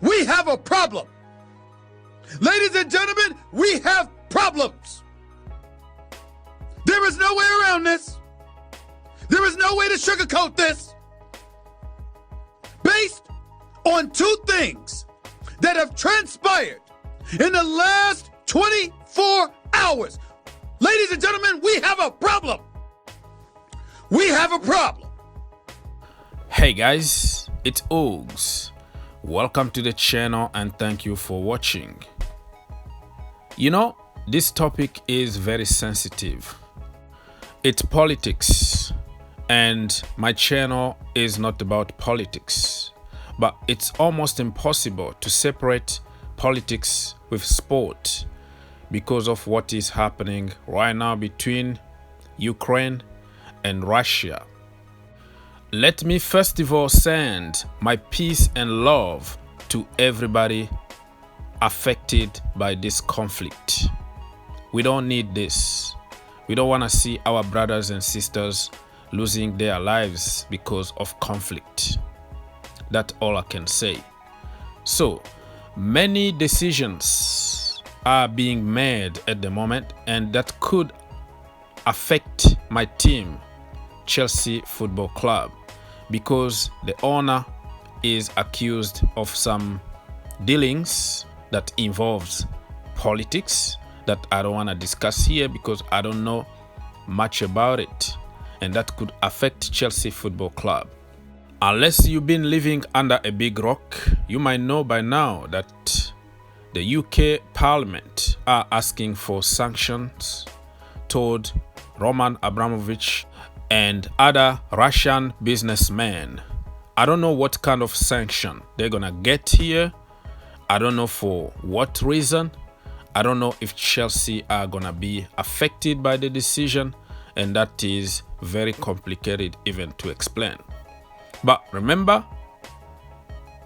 We have a problem. Ladies and gentlemen, we have problems. There is no way around this. There is no way to sugarcoat this. Based on two things that have transpired in the last 24 hours. Ladies and gentlemen, we have a problem. We have a problem. Hey guys, it's Ogs. Welcome to the channel and thank you for watching. You know, this topic is very sensitive. It's politics, and my channel is not about politics, but it's almost impossible to separate politics with sport because of what is happening right now between Ukraine and Russia. Let me first of all send my peace and love to everybody affected by this conflict. We don't need this. We don't want to see our brothers and sisters losing their lives because of conflict. That's all I can say. So, many decisions are being made at the moment, and that could affect my team, Chelsea Football Club, because the owner is accused of some dealings that involves politics that I don't want to discuss here because I don't know much about it, and that could affect Chelsea Football Club. Unless you've been living under a big rock, you might know by now that the UK Parliament are asking for sanctions toward Roman Abramovic and other Russian businessmen. I don't know what kind of sanction they're gonna get here. I don't know for what reason. I don't know if Chelsea are gonna be affected by the decision, and that is very complicated even to explain. But remember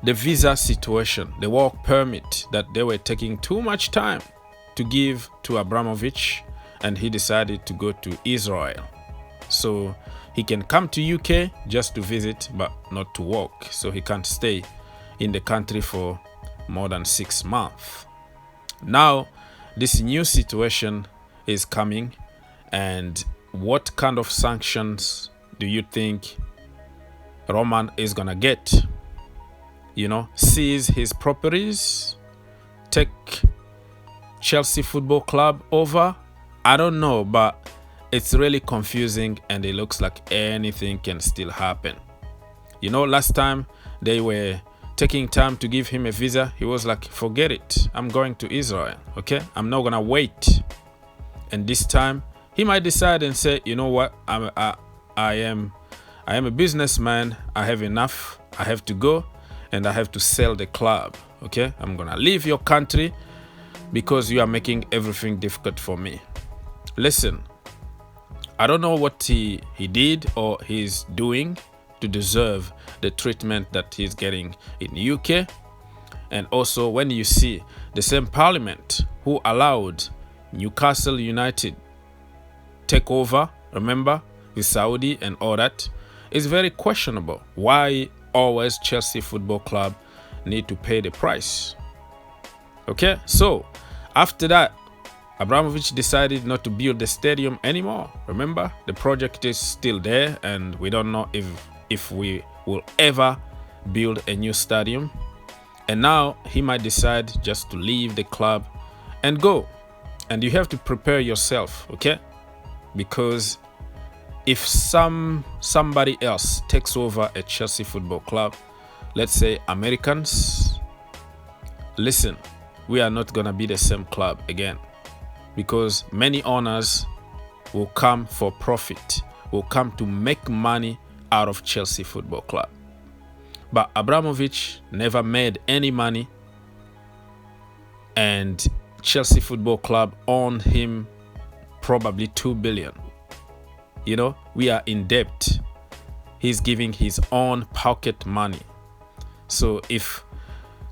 the visa situation, the work permit that they were taking too much time to give to Abramovic, and he decided to go to Israel. So he can come to UK just to visit but not to work. So he can't stay in the country for more than 6 months. Now this new situation is coming, and what kind of sanctions do you think Roman is gonna get? You know, seize his properties, take Chelsea Football Club over? I don't know, but it's really confusing, and it looks like anything can still happen. You know, last time they were taking time to give him a visa, he was like, forget it, I'm going to Israel, okay? I'm not gonna wait. And this time he might decide and say, you know what, I am a businessman, I have enough, I have to go, and I have to sell the club, okay? I'm gonna leave your country because you are making everything difficult for me. Listen, I don't know what he did or he's doing to deserve the treatment that he's getting in the UK. And also when you see the same parliament who allowed Newcastle United take over, remember, with Saudi and all that, it's very questionable why always Chelsea Football Club need to pay the price. Okay, so after that, Abramovich decided not to build the stadium anymore. Remember, the project is still there, and we don't know if we will ever build a new stadium. And now he might decide just to leave the club and go. And you have to prepare yourself, okay? Because if somebody else takes over a Chelsea Football Club, let's say Americans, listen, we are not gonna be the same club again, because many owners will come for profit, will come to make money out of Chelsea Football Club. But Abramovich never made any money, and Chelsea Football Club owned him probably 2 billion. You know, we are in debt. He's giving his own pocket money. So if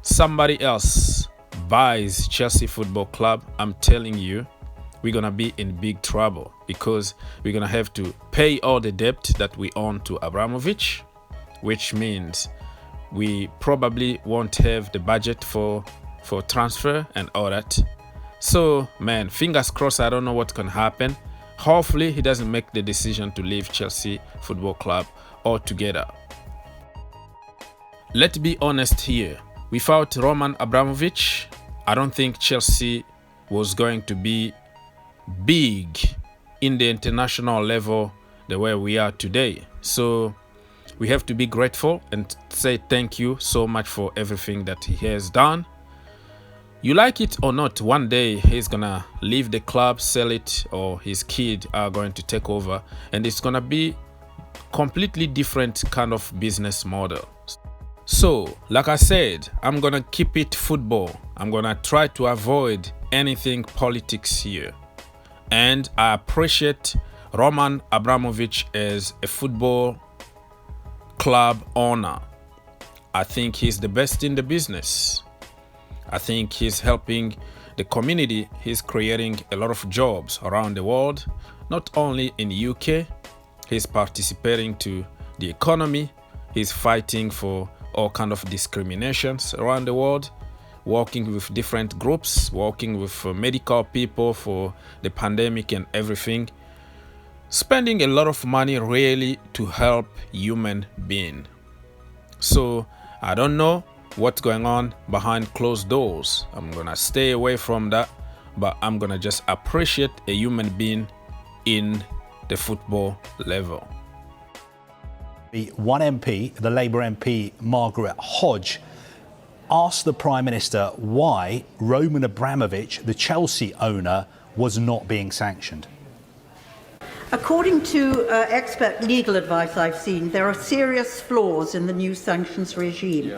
somebody else buys Chelsea Football Club, I'm telling you, we're gonna be in big trouble, because we're gonna have to pay all the debt that we own to Abramovich, which means we probably won't have the budget for transfer and all that. So man, fingers crossed. I don't know what's gonna happen. Hopefully he doesn't make the decision to leave Chelsea Football Club altogether. Let's be honest here. Without Roman Abramovich, I don't think Chelsea was going to be big in the international level the way we are today. So we have to be grateful and say thank you so much for everything that he has done. You like it or not, one day he's gonna leave the club, sell it, or his kid are going to take over, and it's gonna be completely different kind of business model. So like I said, I'm gonna keep it football. I'm gonna try to avoid anything politics here. And I appreciate Roman Abramovich as a football club owner. I think he's the best in the business. I think he's helping the community. He's creating a lot of jobs around the world, not only in the UK. He's participating to the economy. He's fighting for all kind of discriminations around the world, working with different groups, working with medical people for the pandemic and everything, spending a lot of money really to help human being. So I don't know what's going on behind closed doors. I'm gonna stay away from that, but I'm gonna just appreciate a human being in the football level. One MP, the Labour MP Margaret Hodge, asked the Prime Minister why Roman Abramovich, the Chelsea owner, was not being sanctioned. According to expert legal advice I've seen, there are serious flaws in the new sanctions regime.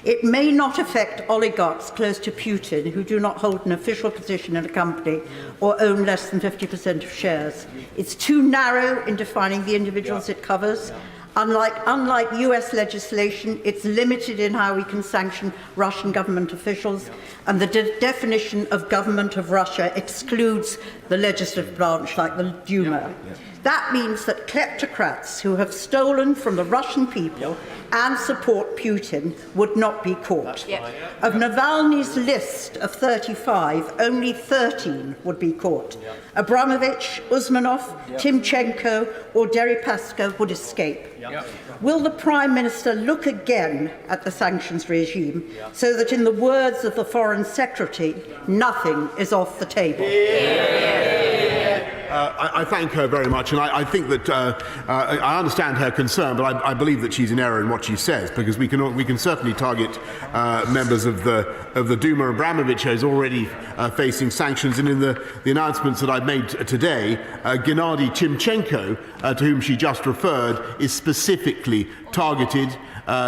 It may not affect oligarchs close to Putin who do not hold an official position in a company or own less than 50% of shares. It's too narrow in defining the individuals it covers. Unlike US legislation, it's limited in how we can sanction Russian government officials, and the definition of government of Russia excludes the legislative branch like the Duma. That means that kleptocrats who have stolen from the Russian people and support Putin would not be caught. Of Navalny's list of 35, only 13 would be caught. Abramovich, Usmanov, Timchenko or Deripaska would escape. Will the Prime Minister look again at the sanctions regime so that, in the words of the Foreign Secretary, nothing is off the table? I thank her very much, and I think that I understand her concern, but I believe that she's in error in what she says, because we can certainly target members of the Duma. Abramovich is already facing sanctions, and in the announcements that I've made today, Gennady Timchenko, to whom she just referred, is specifically targeted.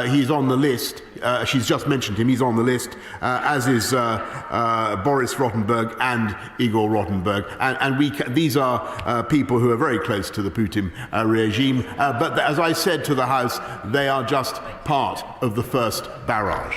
He's on the list. She's just mentioned him. He's on the list, as is Boris Rottenberg and Igor Rottenberg. And these are people who are very close to the Putin regime. But as I said to the House, they are just part of the first barrage.